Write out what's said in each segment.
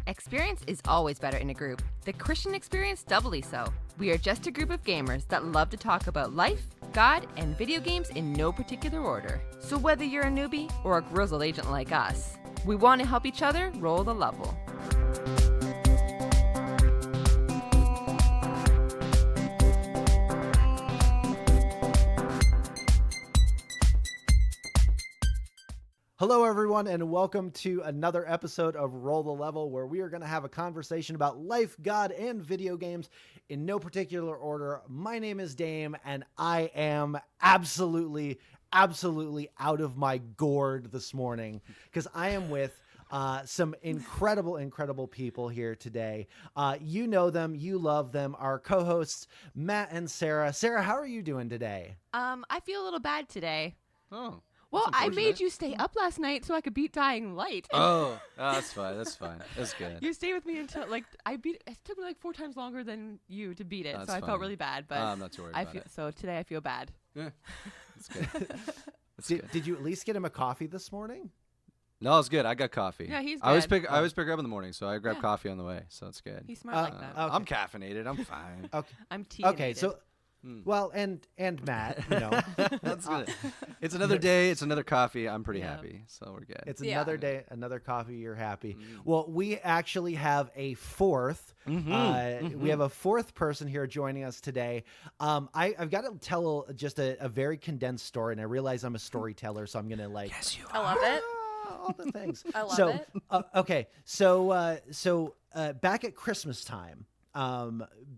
Experience is always better in a group. The Christian experience doubly so. We are just a group of gamers that love to talk about life, God, and video games in no particular order. So whether you're a newbie or a grizzled agent like us, we want to help each other roll the level. Hello, everyone, and welcome to another episode of Roll the Level, where we are going to have a conversation about life, God, and video games in no particular order. My name is Dame, and I am absolutely out of my gourd this morning because I am with some incredible people here today. You know them, you love them, our co-hosts, Matt and Sarah. Sarah, how are you doing today? I feel a little bad today. Oh. Well, I made you stay up last night so I could beat Dying Light. That's fine. That's good. You stayed with me until it took me like 4 times longer than you to beat it, That's so I fine. felt really bad. But I'm not too worried about it. So today I feel bad. Yeah, that's good. That's good. Did you at least get him a coffee this morning? No, it's good. I got coffee. Yeah, he's I always good. pick her up in the morning, so I grab coffee on the way, so it's good. He's smart like that. Okay. I'm caffeinated. I'm fine. Okay. I'm tea. Okay, so well, and Matt, you know, That's good. It's another day. It's another coffee. I'm pretty Yeah. happy, so we're good. it's another day, another coffee. You're happy. Well, we actually have a fourth. We have a fourth person here joining us today. I've got to tell just a very condensed story, and I realize I'm a storyteller, so I'm gonna like. Yes, you I love it. All the things. I love it. Okay, so back at Christmas time,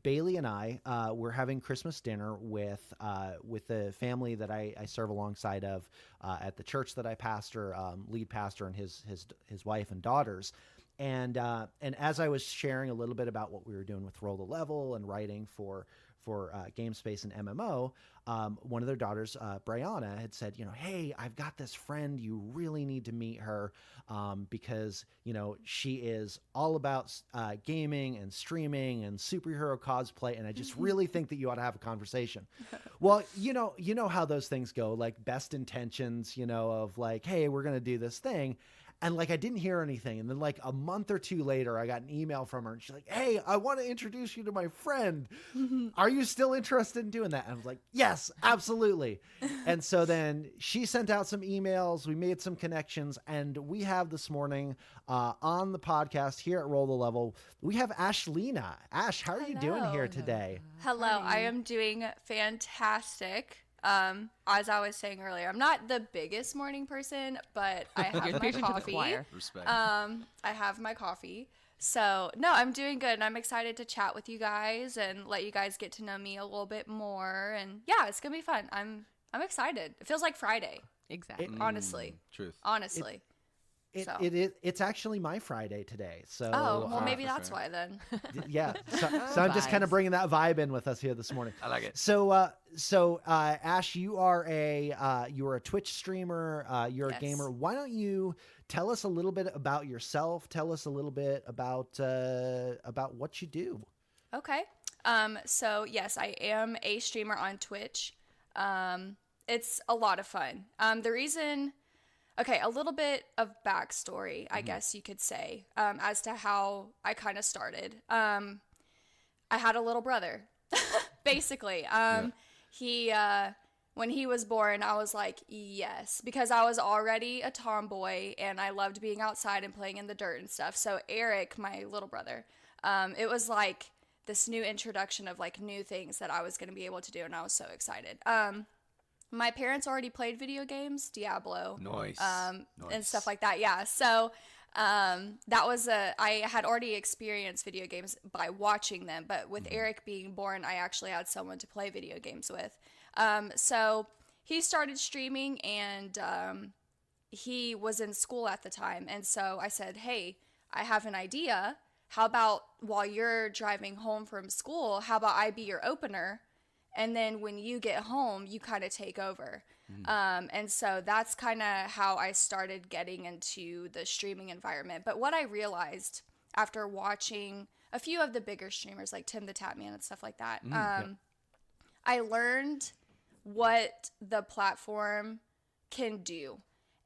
Bailey and I were having Christmas dinner with the family that I serve alongside of at the church that I pastor, lead pastor, and his wife and daughters. And as I was sharing a little bit about what we were doing with Roll the Level and writing for Game Space and MMO, one of their daughters, Brianna, had said, hey, I've got this friend. You really need to meet her because, she is all about gaming and streaming and superhero cosplay. And I just really think that you ought to have a conversation. Well, you know how those things go, like best intentions, of like, hey, we're going to do this thing. And like, I didn't hear anything. And then like a month or two later, I got an email from her and she's like, hey, I want to introduce you to my friend. Are you still interested in doing that? And I was like, yes, absolutely. And so then she sent out some emails. We made some connections, and we have this morning on the podcast here at Roll the Level, we have Ashlina. Ash, how are you doing here today? Hello, I am doing fantastic. As I was saying earlier, I'm not the biggest morning person, but I have my coffee. Respect. I have my coffee. So, no, I'm doing good, and I'm excited to chat with you guys and let you guys get to know me a little bit more. And yeah, it's going to be fun. I'm excited. It feels like Friday. Exactly. Honestly. Truth. Honestly. It's actually my Friday today. So well, maybe that's why then. Yeah. So I'm just kind of bringing that vibe in with us here this morning. I like it. So Ash, you are a Twitch streamer. You're a gamer. Why don't you tell us a little bit about yourself? Tell us a little bit about what you do. Okay. So yes, I am a streamer on Twitch. It's a lot of fun. A little bit of backstory, I guess you could say, as to how I kind of started. I had a little brother, basically. He, when he was born, I was like, yes, because I was already a tomboy and I loved being outside and playing in the dirt and stuff. So Eric, my little brother, it was like this new introduction of like new things that I was going to be able to do, and I was so excited. My parents already played video games, Diablo, and stuff like that. Yeah, so I had already experienced video games by watching them, but with Eric being born, I actually had someone to play video games with. So he started streaming, and he was in school at the time, and so I said, hey, I have an idea. How about while you're driving home from school, how about I be your opener? And then when you get home, you kind of take over. And so that's kind of how I started getting into the streaming environment. But what I realized after watching a few of the bigger streamers like Tim the Tatman and stuff like that, I learned what the platform can do.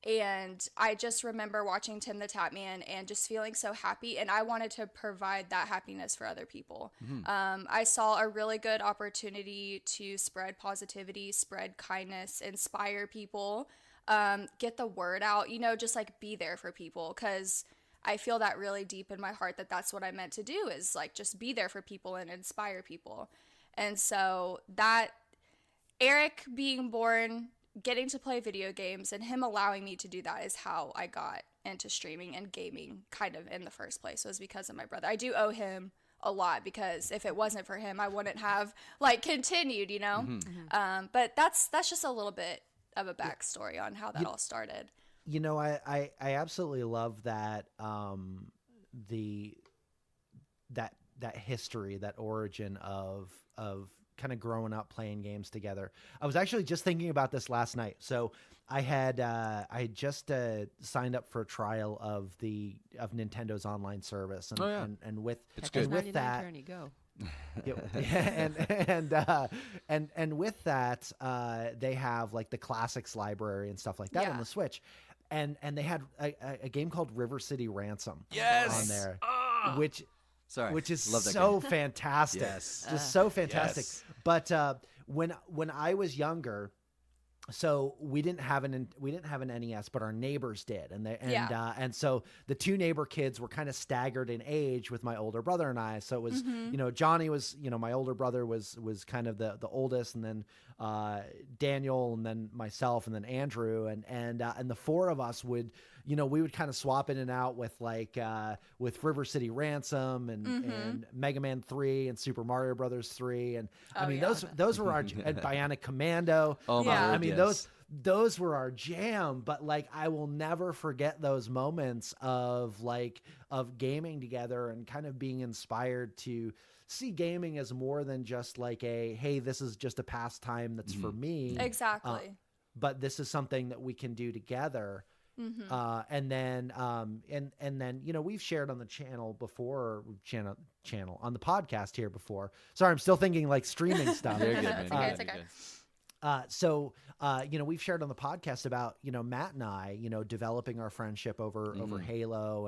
And I just remember watching Tim the Tatman and just feeling so happy. And I wanted to provide that happiness for other people. I saw a really good opportunity to spread positivity, spread kindness, inspire people, get the word out, you know, just like be there for people. Because I feel that really deep in my heart that that's what I meant to do, is like just be there for people and inspire people. And so that Eric being born, getting to play video games, and him allowing me to do that is how I got into streaming and gaming kind of in the first place. It was because of my brother. I do owe him a lot, because if it wasn't for him, I wouldn't have like continued, you know? But that's just a little bit of a backstory on how that all started. You know, I absolutely love that, that history, that origin of kind of growing up playing games together. I was actually just thinking about this last night. So I had just signed up for a trial of Nintendo's online service, and with It's good. and with that, Turn, you go. and with that, they have like the classics library and stuff like that on the Switch, and they had a game called River City Ransom on there, which is so fantastic. Just so fantastic. Yes. But when I was younger, so we didn't have an NES, but our neighbors did, and so the two neighbor kids were kind of staggered in age with my older brother and I. So it was you know, Johnny was, you know, my older brother was kind of the oldest, and then Daniel, and then myself, and then Andrew, and the four of us would, you know, we would kind of swap in and out with like with River City Ransom and Mega Man 3 and Super Mario Brothers 3, and I mean those were our and Bionic Commando. Oh my I mean those were our jam. But like I will never forget those moments of gaming together and kind of being inspired to see gaming as more than just like a, hey, this is just a pastime that's for me. Exactly. But this is something that we can do together. And then you know, we've shared on the channel before, channel on the podcast here before. Sorry, I'm still thinking like streaming stuff. Very good, man. It's okay. So you know, we've shared on the podcast about, you know, Matt and I, you know, developing our friendship over Halo,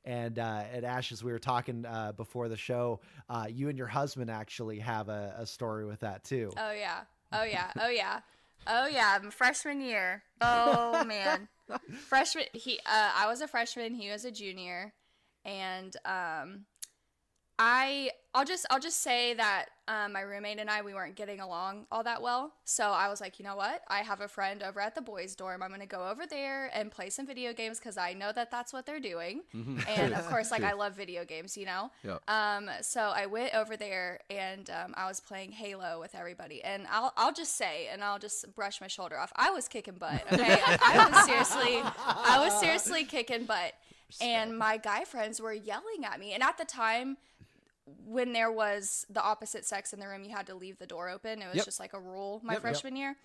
and Ash, as we were talking before the show, you and your husband actually have a story with that too. Oh yeah, freshman year. Oh man. Freshman, I was a freshman, he was a junior, and I'll just say that my roommate and I, we weren't getting along all that well. So I was like, you know what? I have a friend over at the boys' dorm. I'm gonna go over there and play some video games because I know that that's what they're doing. And of course, like I love video games, you know. So I went over there and I was playing Halo with everybody. And I'll just say, and I'll just brush my shoulder off, I was kicking butt. Okay, I was seriously kicking butt. And my guy friends were yelling at me. And at the time, when there was the opposite sex in the room, you had to leave the door open. It was just like a rule my freshman year.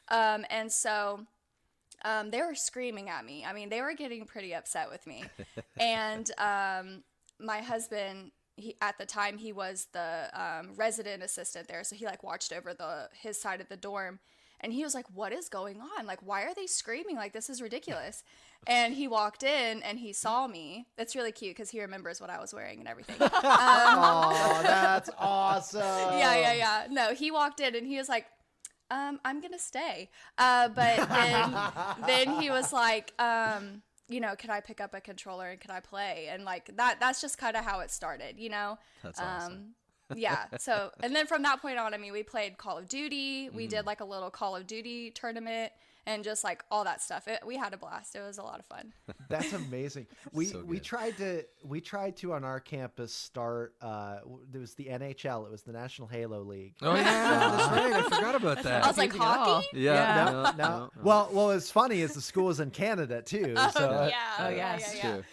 And so they were screaming at me. I mean, they were getting pretty upset with me. And my husband, at the time, he was the resident assistant there. So he like watched over his side of the dorm. And he was like, what is going on? Like, why are they screaming? Like, this is ridiculous. And he walked in and he saw me. That's really cute because he remembers what I was wearing and everything. Oh, that's awesome. Yeah. No, he walked in and he was like, I'm going to stay. But then he was like, you know, can I pick up a controller and can I play? And like that's just kind of how it started, you know? That's awesome. Yeah. So, and then from that point on, I mean, we played Call of Duty. We did like a little Call of Duty tournament and just like all that stuff. We had a blast. It was a lot of fun. That's amazing. We tried to on our campus start. There was the NHL. It was the National Halo League. Oh yeah, that's right. I forgot about that. I was like, hockey? Yeah. No. Well, what's funny is the school was in Canada too. So, True.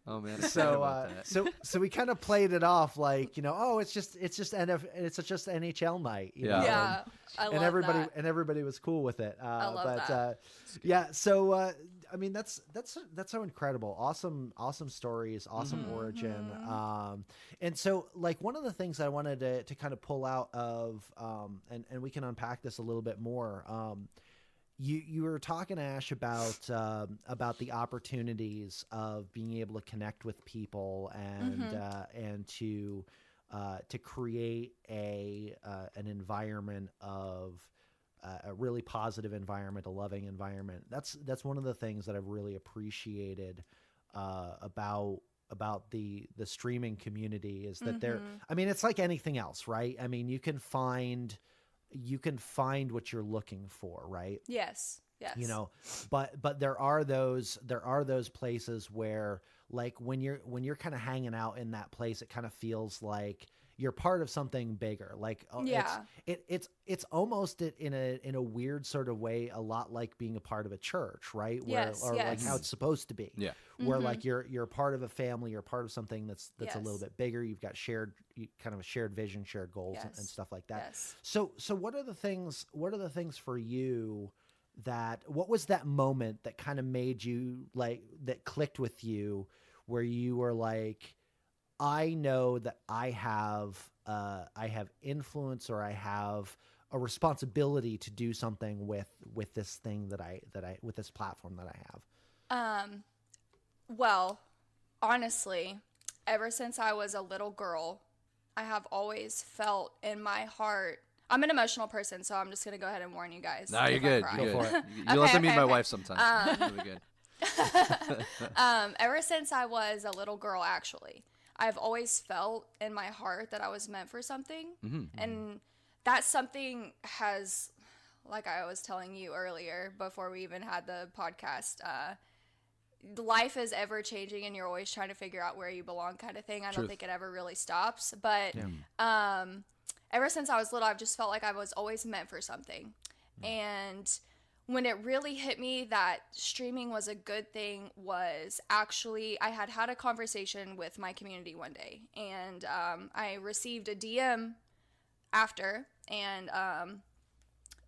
Oh man. So we kind of played it off like, you know, it's just NHL night. You know? Yeah. I love that. And everybody was cool with it. I love that. Yeah. So I mean, that's so incredible. Awesome stories. Awesome origin. And so like one of the things I wanted to kind of pull out of and we can unpack this a little bit more. You were talking, Ash, about the opportunities of being able to connect with people and to create an environment of a really positive environment, a loving environment. That's one of the things that I've really appreciated about the streaming community is that I mean, it's like anything else, right? I mean, you can find what you're looking for, right? Yes. You know, but there are those places where, like, when you're kind of hanging out in that place, it kind of feels like you're part of something bigger. Like, it's almost in a weird sort of way, a lot like being a part of a church, right? Like how it's supposed to be. Yeah. Where like you're part of a family, you're part of something that's a little bit bigger. You've got shared vision, shared goals, and stuff like that. Yes. So what are the things for you what was that moment that kind of made you, like, that clicked with you, where you were like, I know that I have influence, or I have a responsibility to do something with this thing with this platform that I have? Well, honestly, ever since I was a little girl, I have always felt in my heart. I'm an emotional person, so I'm just going to go ahead and warn you guys. No, you're good. Go for it. You'll have to meet my wife sometime. It'll be good. Ever since I was a little girl, actually, I've always felt in my heart that I was meant for something. And that something has, like I was telling you earlier before we even had the podcast, life is ever changing and you're always trying to figure out where you belong, kind of thing. I don't think it ever really stops. But ever since I was little, I've just felt like I was always meant for something. And when it really hit me that streaming was a good thing was actually, I had a conversation with my community one day, and I received a DM after, and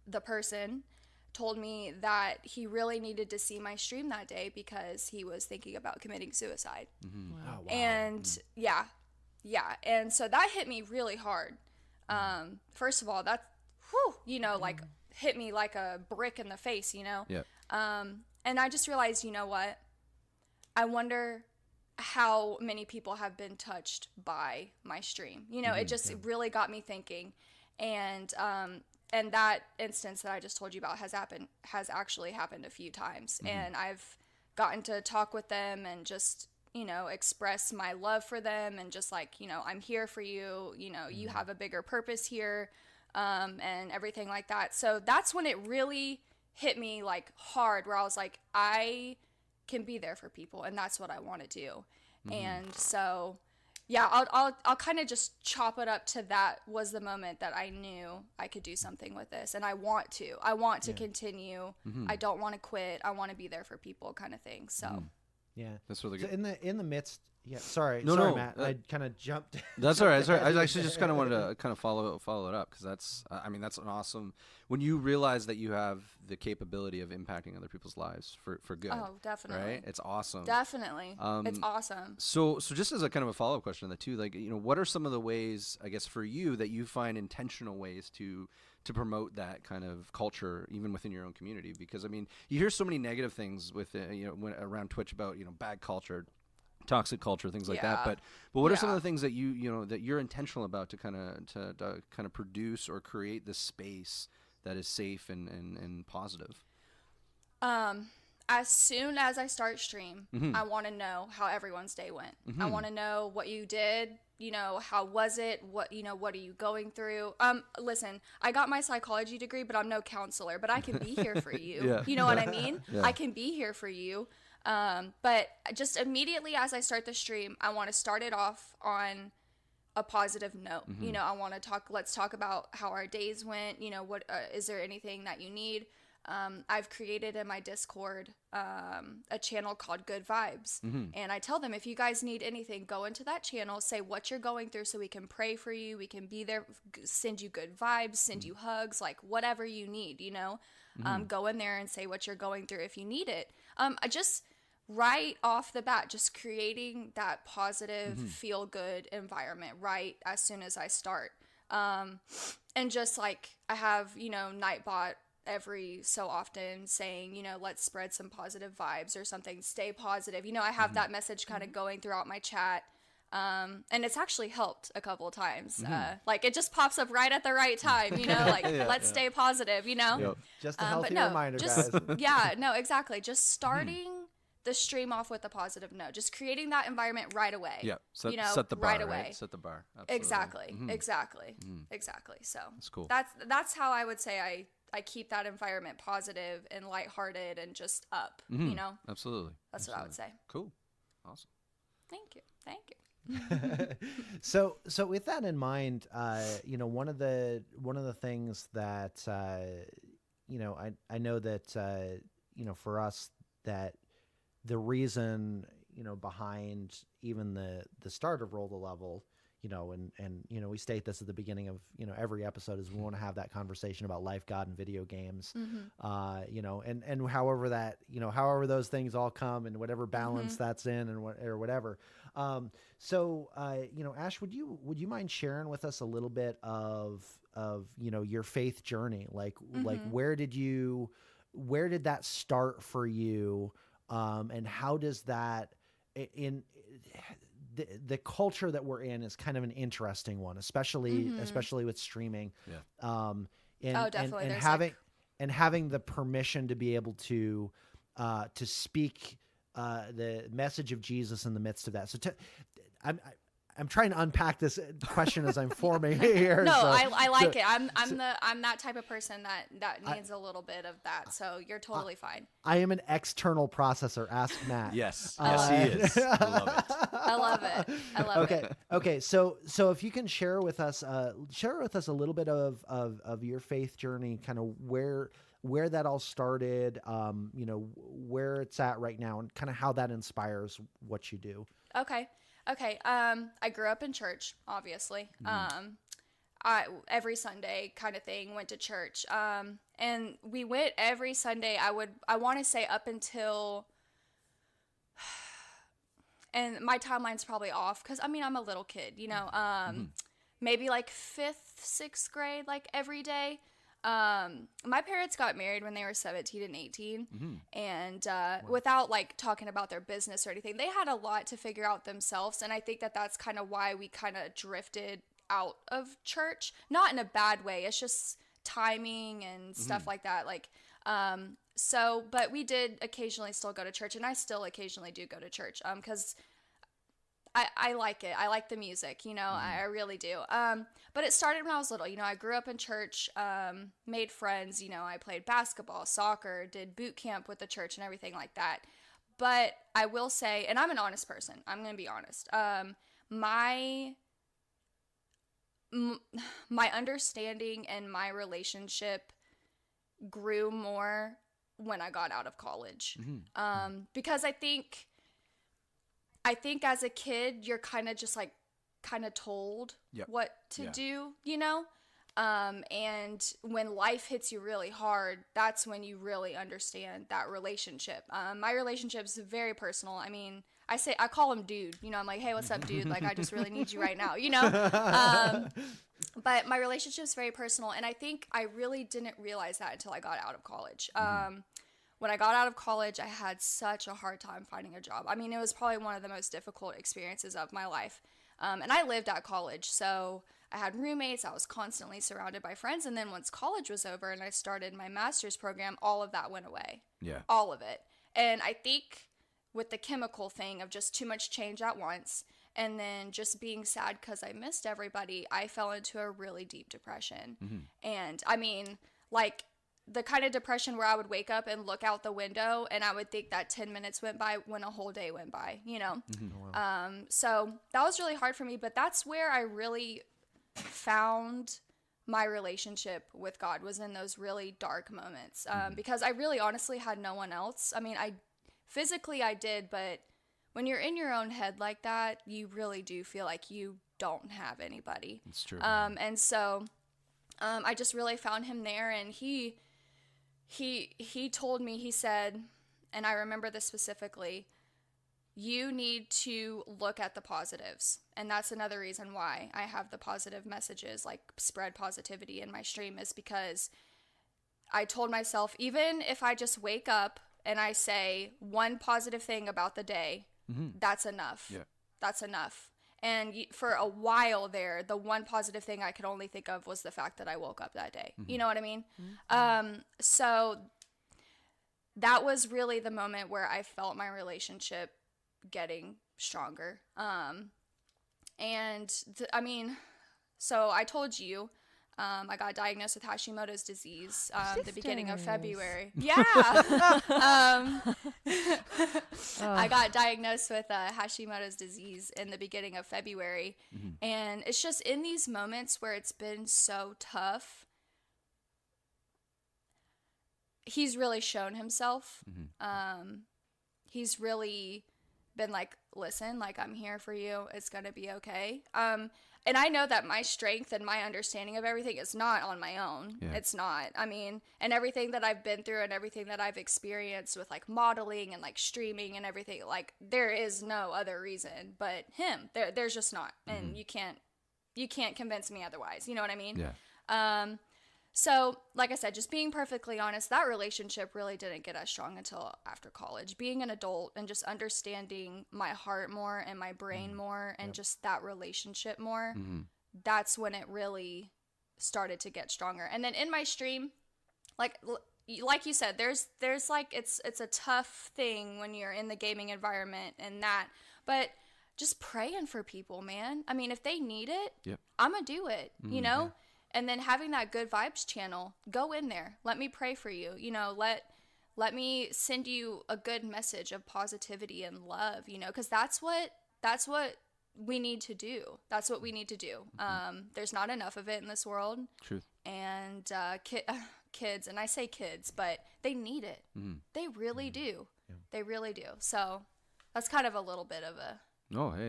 the person told me that he really needed to see my stream that day because he was thinking about committing suicide. Oh, wow. And yeah. And so that hit me really hard. First of all, that, like, hit me like a brick in the face, Yeah. And I just realized, you know what? I wonder how many people have been touched by my stream. It just really got me thinking. And that instance that I just told you about has actually happened a few times. And I've gotten to talk with them and just, express my love for them, and just like, I'm here for you, you have a bigger purpose here, and everything like that. So that's when it really hit me, like, hard, where I was like, I can be there for people, and that's what I want to do. And so, yeah, I'll kind of just chop it up to that was the moment that I knew I could do something with this, and I want to continue. I don't want to quit. I want to be there for people, kind of thing. So yeah, That's really so good. in the midst. Yeah, sorry, No, Matt. I kind of jumped. That's all right. That's all right. I actually just kind of wanted to kind of follow it up, because that's an awesome, when you realize that you have the capability of impacting other people's lives for good. Oh, definitely. Right? It's awesome. Definitely. It's awesome. So just as a kind of a follow-up question on that too, like, what are some of the ways, I guess, for you that you find intentional ways to promote that kind of culture even within your own community? Because I mean, you hear so many negative things with around Twitch about bad culture, toxic culture, things like that. But what are some of the things that that you're intentional about to kind of produce or create this space that is safe and positive? As soon as I start stream, I want to know how everyone's day went. I want to know what you did. How was it? What are you going through? Listen, I got my psychology degree, but I'm no counselor, but I can be here for you. Yeah. You know what I mean? Yeah. I can be here for you. But just immediately as I start the stream, I want to start it off on a positive note. I want to let's talk about how our days went. What is there anything that you need? I've created in my Discord a channel called Good Vibes. And I tell them, if you guys need anything, go into that channel, say what you're going through so we can pray for you. We can be there, send you good vibes, send you hugs, like whatever you need, go in there and say what you're going through if you need it. I just right off the bat, just creating that positive, feel good environment right as soon as I start. And just like I have, Nightbot every so often saying, let's spread some positive vibes or something, stay positive. I have that message kind of going throughout my chat. And it's actually helped a couple of times. Like it just pops up right at the right time, like let's stay positive, Yep. Just a healthy but no, reminder, just, guys. yeah, no, exactly. Just starting the stream off with a positive note, just creating that environment right away. Yeah. Set the bar, right away. Set the bar. Absolutely. Exactly. So That's cool. That's how I would say I keep that environment positive and lighthearted and just up, Absolutely. That's what I would say. Cool. Awesome. Thank you. So with that in mind, one of the things that I know that for us, that the reason behind even the start of Roll the Level, and we state this at the beginning of every episode, is we want to have that conversation about life, God, and video games. And however those things all come, and whatever balance that's in, and whatever. Ash, would you mind sharing with us a little bit of your faith journey? Like where did that start for you? And how does that in the culture that we're in is kind of an interesting one, especially with streaming. Yeah. Definitely. And having the permission to be able to speak the message of Jesus in the midst of that. So I'm trying to unpack this question as I'm forming here. No, I like it. I'm that type of person that needs a little bit of that. So you're totally fine. I am an external processor. Ask Matt. Yes, he is. I love it. I love it. Okay. So if you can share with us a little bit of your faith journey, kind of where that all started, where it's at right now, and kind of how that inspires what you do. Okay. I grew up in church, obviously. I every Sunday kind of thing, went to church. And we went every Sunday. I want to say up until, and my timeline's probably off because I'm a little kid, maybe like 5th, 6th grade, like every day. My parents got married when they were 17 and 18, and without like talking about their business or anything, they had a lot to figure out themselves, and I think that that's kind of why we kind of drifted out of church, not in a bad way. It's just timing and stuff like that. Like, but we did occasionally still go to church, and I still occasionally do go to church, because I like it. I like the music, I really do. But it started when I was little. I grew up in church, made friends, I played basketball, soccer, did boot camp with the church and everything like that. But I will say, and I'm an honest person, I'm going to be honest. My understanding and my relationship grew more when I got out of college. Because I think as a kid, you're kind of just like told what to do, and when life hits you really hard, that's when you really understand that relationship. My relationship's very personal. I call him dude, I'm like, hey, what's up, dude? Like, I just really need you right now, but my relationship's very personal. And I think I really didn't realize that until I got out of college. When I got out of college, I had such a hard time finding a job. It was probably one of the most difficult experiences of my life. And I lived at college, so I had roommates. I was constantly surrounded by friends. And then once college was over and I started my master's program, all of that went away. Yeah. All of it. And I think with the chemical thing of just too much change at once, and then just being sad because I missed everybody, I fell into a really deep depression. And like, the kind of depression where I would wake up and look out the window and I would think that 10 minutes went by when a whole day went by, So that was really hard for me, but that's where I really found my relationship with God, was in those really dark moments. Because I really honestly had no one else. I physically I did, but when you're in your own head like that, you really do feel like you don't have anybody. It's true. And so I just really found him there, and he told me, he said, and I remember this specifically, you need to look at the positives. And that's another reason why I have the positive messages, like spread positivity in my stream, is because I told myself, even if I just wake up and I say one positive thing about the day, that's enough. Yeah. That's enough. And for a while there, the one positive thing I could only think of was the fact that I woke up that day. You know what I mean? So that was really the moment where I felt my relationship getting stronger. So I told you, I got diagnosed with Hashimoto's disease the beginning of February. Yeah. I got diagnosed with Hashimoto's disease in the beginning of February. And it's just in these moments where it's been so tough, he's really shown himself. He's really been like, listen, like, I'm here for you. It's going to be okay. And I know that my strength and my understanding of everything is not on my own. Yeah. It's not. I mean, and everything that I've been through and everything that I've experienced with like modeling and like streaming and everything, like there is no other reason but him. There's just not. And you can't convince me otherwise. You know what I mean? Yeah. So, like I said, just being perfectly honest, that relationship really didn't get as strong until after college. Being an adult and just understanding my heart more and my brain more and just that relationship more, that's when it really started to get stronger. And then in my stream, like you said, there's like, it's a tough thing when you're in the gaming environment and that, but just praying for people, man. I mean, if they need it, I'm gonna do it, you know? Yeah. And then having that good vibes channel, go in there. Let me pray for you. You know, let me send you a good message of positivity and love, you know, because that's what we need to do. That's what we need to do. There's not enough of it in this world. Truth. And kids, and I say kids, but they need it. They really do. Yeah. They really do. So that's kind of a little bit of a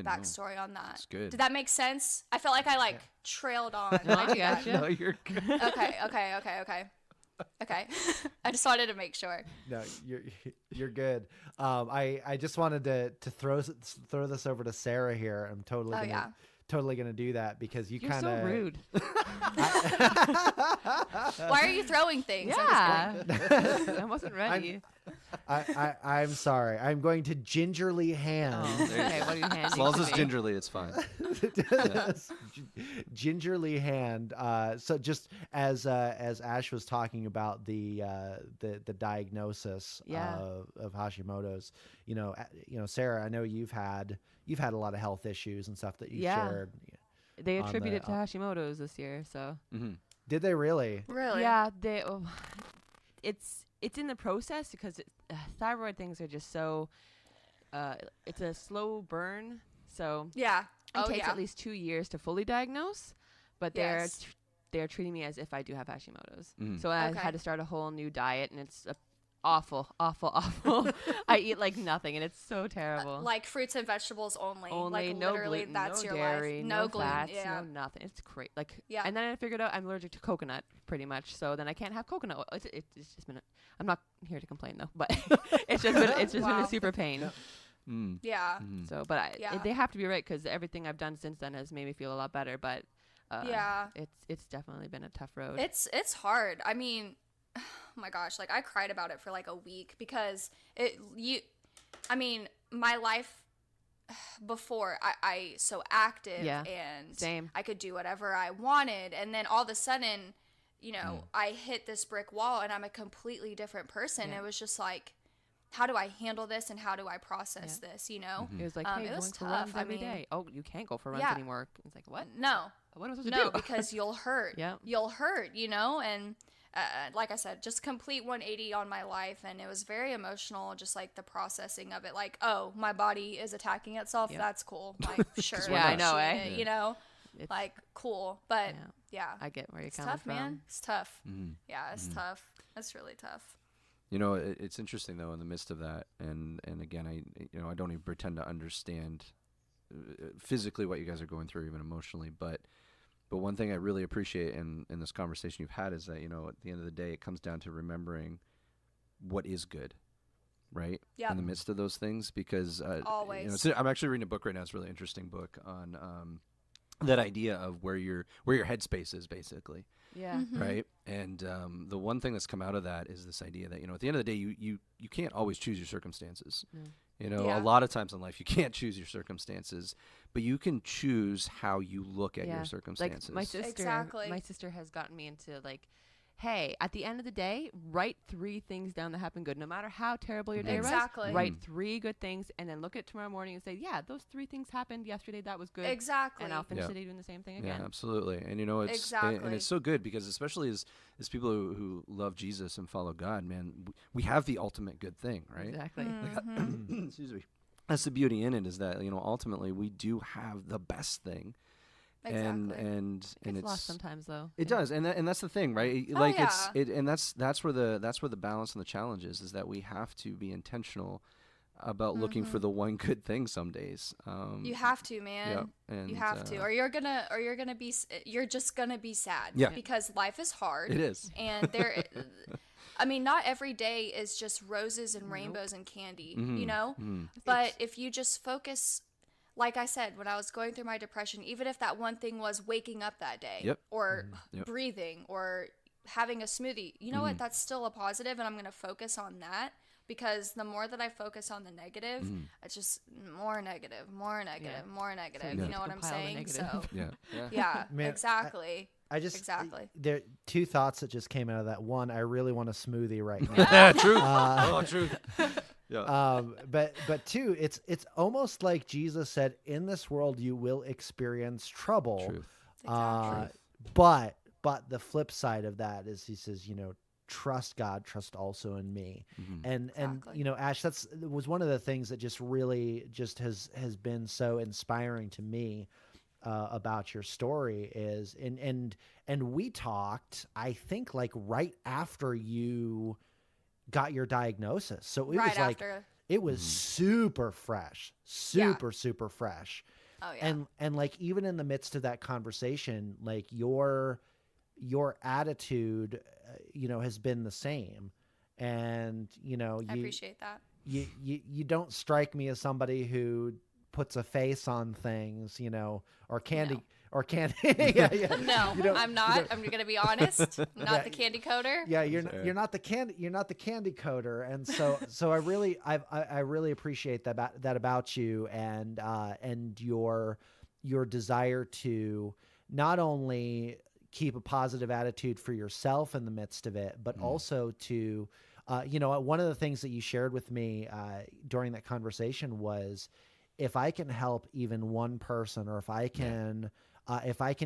backstory on that. That's good. Did that make sense? I felt like I trailed on. No, I gotcha. No, you're good. Okay. I just wanted to make sure. No, you're good. I just wanted to throw this over to Sarah here. I'm totally gonna do that because you're so rude. Why are you throwing things? Yeah, I wasn't ready. I'm sorry. I'm going to gingerly hand. Oh, okay, what are you handing? As long as it's gingerly, it's fine. Gingerly hand. So just as Ash was talking about the diagnosis of Hashimoto's, you know, Sarah, I know you've had a lot of health issues and stuff that you shared. They attributed to Hashimoto's this year, so. Did they really? Really? Yeah, it's in the process because thyroid things are just so. It's a slow burn, so. Yeah. It takes at least 2 years to fully diagnose, but they're treating me as if I do have Hashimoto's. So I had to start a whole new diet, and it's awful. I eat like nothing, and it's so terrible. Like fruits and vegetables only. Like no literally, gluten, that's no your dairy, life. No gluten, fats, no nothing. It's great. Yeah. And then I figured out I'm allergic to coconut, pretty much. So then I can't have coconut oil. It's just been. I'm not here to complain though, but it's just been a super pain. Yeah. So, but they have to be right because everything I've done since then has made me feel a lot better. But it's definitely been a tough road. It's hard. I mean, oh my gosh, like I cried about it for like a week because my life before I so active and same. I could do whatever I wanted, and then all of a sudden, you know, I hit this brick wall and I'm a completely different person. It was just like, how do I handle this and how do I process this, you know? It was like, hey, it was going for runs every day. Oh, you can't go for runs anymore. It's like, what? No. What am I supposed to do? No, because you'll hurt. You'll hurt, you know? And like I said, just complete 180 on my life. And it was very emotional, just like the processing of it. Like, oh, my body is attacking itself. That's cool. Like, sure. I know, you know? It's, like, cool. But, I get where you're it's coming tough, from. Man. It's tough. Yeah, it's tough. It's really tough. You know, it's interesting though in the midst of that, and again, I don't even pretend to understand physically what you guys are going through, even emotionally. But one thing I really appreciate in this conversation you've had is that, you know, at the end of the day, it comes down to remembering what is good, right? Yeah. In the midst of those things, because always. You know, I'm actually reading a book right now. It's a really interesting book on that idea of where your headspace is, basically. Yeah. Right. And the one thing that's come out of that is this idea that, at the end of the day, you can't always choose your circumstances. Yeah. A lot of times in life you can't choose your circumstances, but you can choose how you look at your circumstances. Like my sister, Exactly. my sister has gotten me into like, hey, at the end of the day, write 3 things down that happened good. No matter how terrible your day Exactly. was, write 3 good things, and then look at tomorrow morning and say, yeah, those 3 things happened yesterday. That was good. Exactly. And I'll finish the day doing the same thing again. Yeah, absolutely. And it's Exactly. and it's so good because especially as people who love Jesus and follow God, man, we have the ultimate good thing, right? Exactly. Excuse me. That's the beauty in it, is that ultimately we do have the best thing. Exactly. And It's it's lost sometimes though. It does, and that's the thing, right? Oh, Like yeah. and that's where the balance and the challenge is that we have to be intentional about looking for the one good thing some days. You have to, man. Yeah, and You have to, or you're just gonna be sad. Yeah. Because life is hard. It is. And I mean, not every day is just roses and rainbows and candy, But if you just focus, like I said, when I was going through my depression, even if that one thing was waking up that day, Yep. or Yep. breathing, or having a smoothie, you know what? That's still a positive, and I'm gonna focus on that. Because the more that I focus on the negative, it's just more negative, more negative, more negative. you You know what I'm compile the saying? negative. So, Yeah. yeah, Man, exactly. I just Exactly. There are 2 thoughts that just came out of that. One, I really want a smoothie right now. Truth. Truth. Yeah. But 2, it's almost like Jesus said, in this world you will experience trouble. Truth. But the flip side of that is he says, trust God, trust also in me. And Exactly. Ash, that was one of the things that just really has been so inspiring to me about your story is and we talked, I think, like right after you got your diagnosis. So it Right was like after. it was super fresh, super fresh. Oh yeah. And like even in the midst of that conversation, like your attitude has been the same. And I appreciate that. you don't strike me as somebody who puts a face on things, or candy No. or candy. yeah. No, You don't- I'm you not. don't- I'm gonna be honest. Not the candy coder. Yeah, you're not the candy coder, and so I really appreciate that about you, and your desire to not only keep a positive attitude for yourself in the midst of it, but also to one of the things that you shared with me during that conversation was, if I can help even one person, or if I can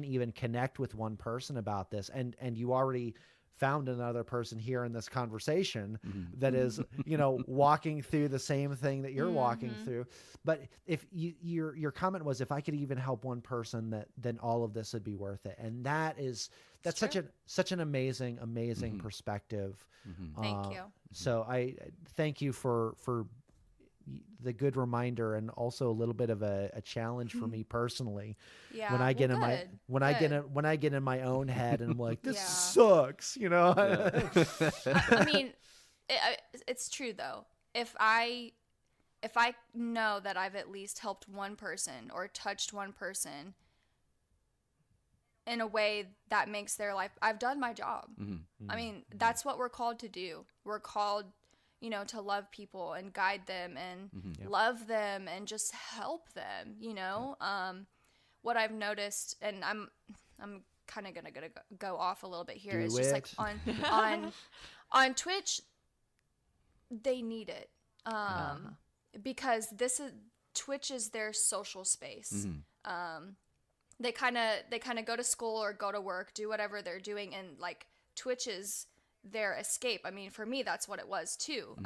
even connect with one person about this, and you already found another person here in this conversation that is, walking through the same thing that you're walking through. But if your comment was, if I could even help one person, then all of this would be worth it. And that's such an amazing perspective. Thank you. So I thank you for the good reminder, and also a little bit of a challenge for me personally. Yeah. When I get well, in good. when I get in my own head and I'm like, this Yeah. sucks, I mean, it's true though. If I know that I've at least helped one person or touched one person in a way that makes their life, I've done my job. I mean, that's what we're called to do. We're called, to love people and guide them and love them and just help them, what I've noticed, and I'm kind of gonna go off a little bit here. It's just like on Twitch, they need it because Twitch is their social space. They kind of go to school or go to work, do whatever they're doing, and like Twitch is their escape. I mean, for me, that's what it was too.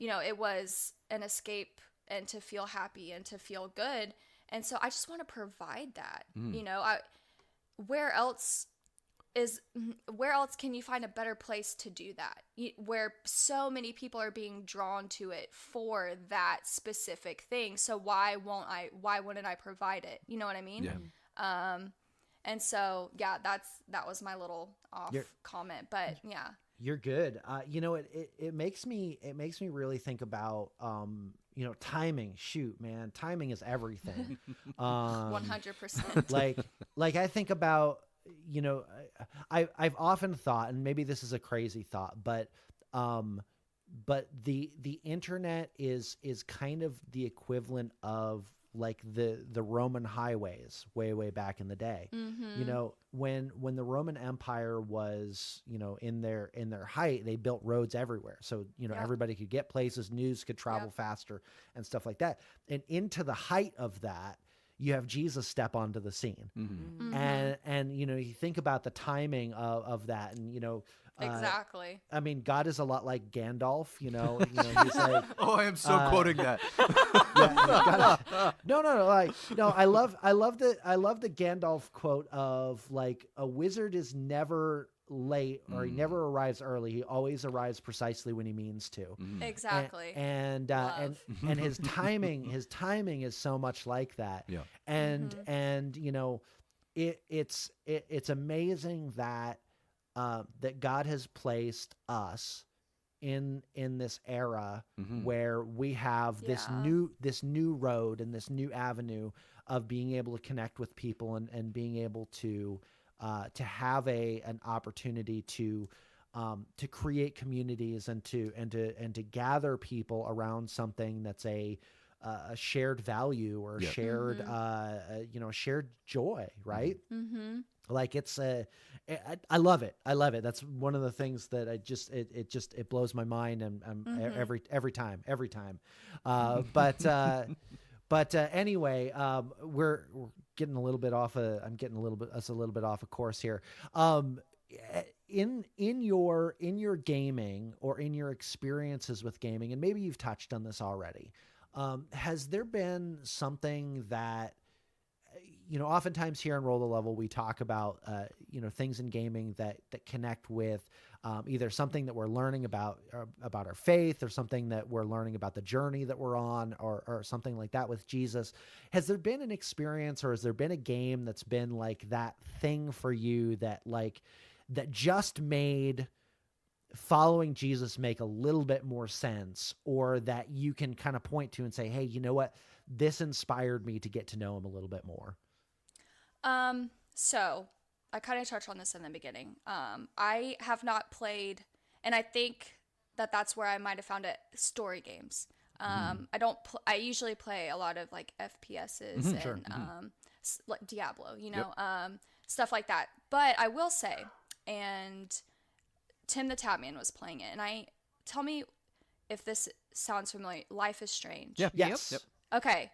It was an escape and to feel happy and to feel good. And so I just want to provide that, where else can you find a better place to do that? Where so many people are being drawn to it for that specific thing. So why wouldn't I provide it? You know what I mean? Yeah. And so, yeah, that was my little off comment, but yeah. You're good. It makes me really think about, timing. Shoot, man, timing is everything. 100%. Like I think about, I've often thought, and maybe this is a crazy thought, but the internet is kind of the equivalent of like the Roman highways way back in the day. Mm-hmm. When the Roman Empire was, in their height, they built roads everywhere. So, everybody could get places, news could travel faster and stuff like that. And into the height of that, you have Jesus step onto the scene. Mm-hmm. Mm-hmm. And you think about the timing of that, and Exactly. I mean, God is a lot like Gandalf, he's like, Oh, I am so quoting that. No, I love the Gandalf quote of like, a wizard is never late, or he never arrives early. He always arrives precisely when he means to. Exactly. And his timing is so much like that. Yeah. And it's amazing that that God has placed us in this era where we have this new road and this new avenue of being able to connect with people and being able to have an opportunity to create communities and to gather people around something that's a shared value or shared shared joy, right? Mm-hmm. Like I love it. That's one of the things that it blows my mind, and every time. But anyway, we're getting a little bit off. I'm getting a little bit off a course here. In your gaming, or in your experiences with gaming, and maybe you've touched on this already, has there been something that, oftentimes here on Roll the Level, we talk about, things in gaming that connect with either something that we're learning about our faith, or something that we're learning about the journey that we're on, or something like that with Jesus. Has there been an experience, or has there been a game that's been like that thing for you that just made following Jesus make a little bit more sense, or that you can kind of point to and say, hey, you know what? This inspired me to get to know him a little bit more. So I kind of touched on this in the beginning. I have not played, and I think that's where I might have found it, story games. I usually play a lot of like FPSs and like Diablo, stuff like that. But I will say, and Tim the Tapman was playing it, and tell me if this sounds familiar. Life is Strange. Yeah. Yes. Yep. Okay.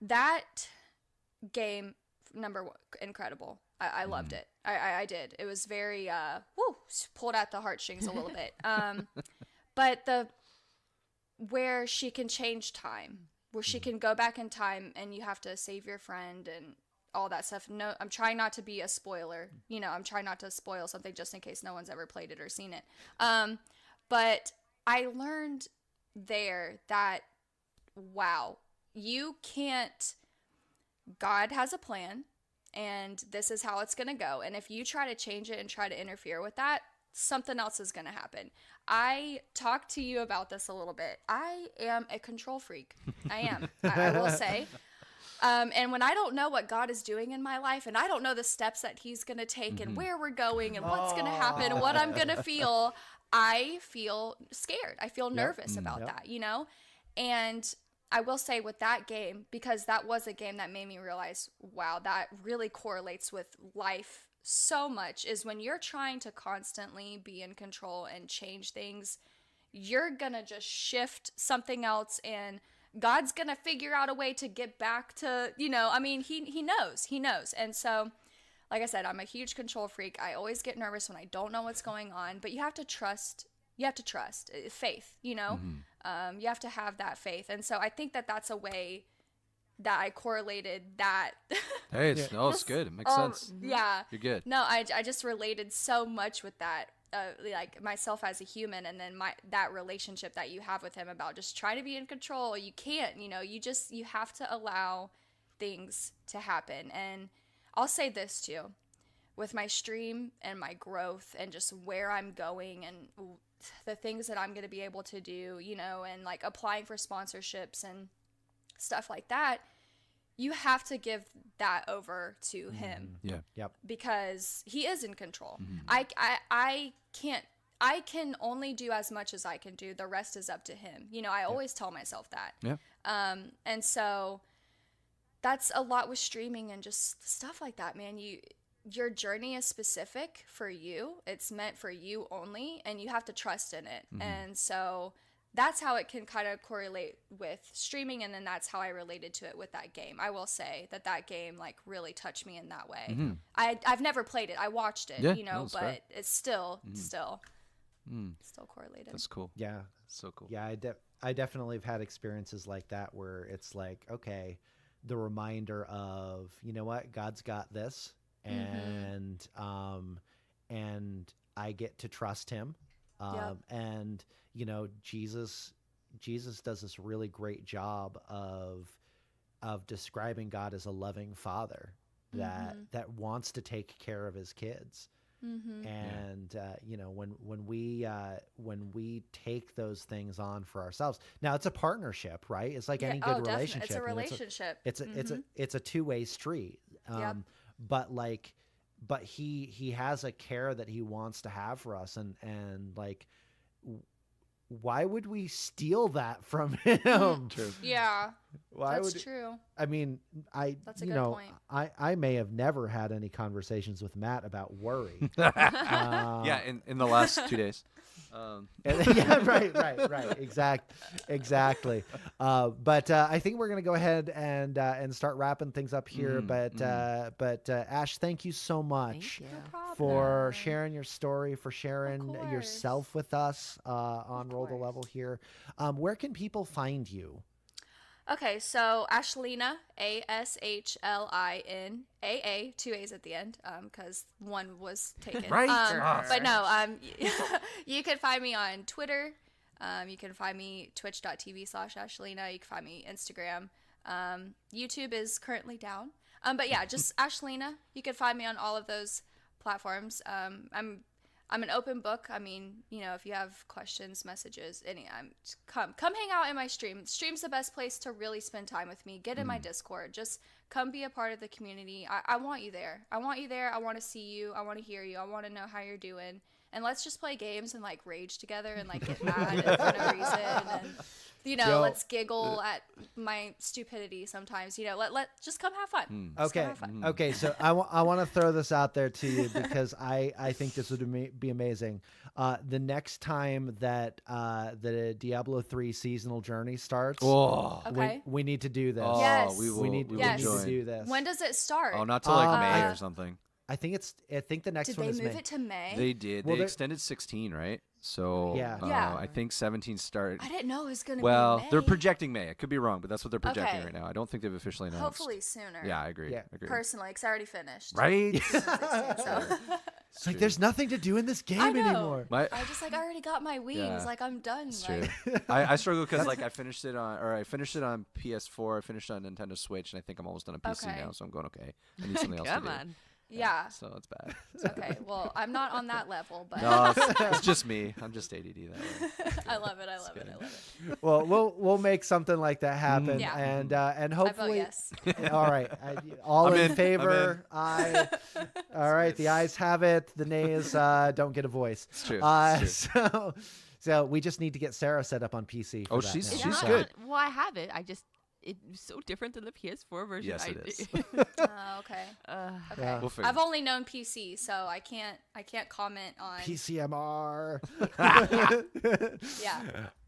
That game, number one, incredible. I loved it. I did. It was very pulled at the heartstrings a little bit. But where she can change time, where she can go back in time, and you have to save your friend and all that stuff. No, I'm trying not to be a spoiler. I'm trying not to spoil something just in case no one's ever played it or seen it. But I learned there that, wow, God has a plan, and this is how it's going to go. And if you try to change it and try to interfere with that, something else is going to happen. I talked to you about this a little bit. I am a control freak. I am. I will say. And when I don't know what God is doing in my life, and I don't know the steps that he's going to take and where we're going and what's going to happen and what I'm going to feel, I feel scared. I feel nervous about that, And I will say with that game, because that was a game that made me realize, wow, that really correlates with life so much, is when you're trying to constantly be in control and change things, you're going to just shift something else, and God's going to figure out a way to get back to, he knows. And so, like I said, I'm a huge control freak. I always get nervous when I don't know what's going on, but you have to trust faith, you have to have that faith. And so I think that's a way that I correlated that. Hey, it's good. It makes sense. Yeah. You're good. No, I just related so much with that. Like myself as a human, and then that relationship that you have with him about just trying to be in control. You can't, you have to allow things to happen. And I'll say this too. with my stream and my growth and just where I'm going and the things that I'm going to be able to do, you know, and like applying for sponsorships and stuff like that, you have to give that over to him. Yeah. Yep. Because he is in control. I can only do as much as I can do. The rest is up to him. You know, I always tell myself that. Yeah. And so that's a lot with streaming and just stuff like that, man. Your journey is specific for you. It's meant for you only, and you have to trust in it. And so that's how it can kind of correlate with streaming, and then that's how I related to it with that game. I will say that game like really touched me in that way. I've never played it. I watched it, you know, but fair. It's still correlated. That's cool. Yeah. So cool. Yeah, I definitely have had experiences like that where it's like, okay, the reminder of, you know what, God's got this, and I get to trust him. And you know, Jesus does this really great job of describing God as a loving father that wants to take care of his kids. And you know, when we take those things on for ourselves, now it's a partnership, right? It's like any good relationship. It's a relationship. It's a two-way street. But he has a care that he wants to have for us, and like, why would we steal that from him? True. Yeah. That's true. I mean, That's a good point. I may have never had any conversations with Matt about worry. Yeah, in the last 2 days. Yeah, right. Exactly. But I think we're gonna go ahead and start wrapping things up here. But Ash, thank you so much Thank you. No problem. for sharing your story, for sharing course. yourself with us on Roll the course. Level here. Where can people find you? Okay, so Ashlina, ASHLINAA, 2 A's at the end, because one was taken. Right. But no, you can find me on Twitter. You can find me twitch.tv/Ashlina. You can find me Instagram. YouTube is currently down. But yeah, just Ashlina. You can find me on all of those platforms. I'm an open book. I mean, you know, if you have questions, messages, come hang out in my stream. Stream's the best place to really spend time with me. Get in my Discord. Just come be a part of the community. I want you there. I want to see you. I want to hear you. I want to know how you're doing. And let's just play games and like rage together and like get mad for no reason. And you know, let's giggle at my stupidity sometimes. You know, let just come have fun. Just come have fun. Okay. So I want to throw this out there to you because I think this would be amazing. The next time that the Diablo 3 seasonal journey starts, Okay. we need to do this. Yes. We need to do this. When does it start? Oh, not till like May or something. I think the next Did one they is move May. it to May? They did. Well, They extended 16, right? So Yeah. I think 17 start. I didn't know it was going to be Well, May. they're projecting May. I could be wrong, but that's what they're projecting Okay. right now. I don't think they've officially announced. Hopefully sooner. Yeah, I agree. Yeah. Personally, because I already finished. Right? So. It's like there's nothing to do in this game I know. anymore. My, I already got my wings. Yeah. Like, I'm done. It's Like, true. I struggle because like I finished it on PS4. I finished it on Nintendo Switch, and I think I'm almost on a PC Okay. now. So I'm going okay. I need something else to Come do. on. yeah. So it's bad. Okay. Well, I'm not on that level, but No, it's just me. I'm just ADD that way. I love it. I love it. Well, we'll make something like that happen, Yeah. and I vote hopefully, yes. all right, all I'm in in. favor. Aye. All right, the ayes have it. The nays don't get a voice. It's true. It's true. So we just need to get Sarah set up on PC. For Oh, that she's- now. she's Yeah, good. Well, I have it. It's so different than the PS4 version. Yes, it is. Oh, okay. Okay. Yeah. We'll figure. I've only known PC, so I can't comment on. PCMR. Yeah.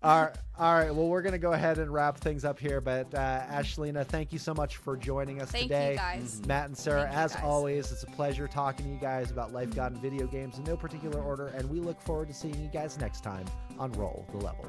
All right. Well, we're gonna go ahead and wrap things up here. But Ashlina, thank you so much for joining us Thank today. you guys. Matt and Sarah, Thank you, as guys. always, it's a pleasure talking to you guys about life, God, and video games in no particular order. And we look forward to seeing you guys next time on Roll the Level.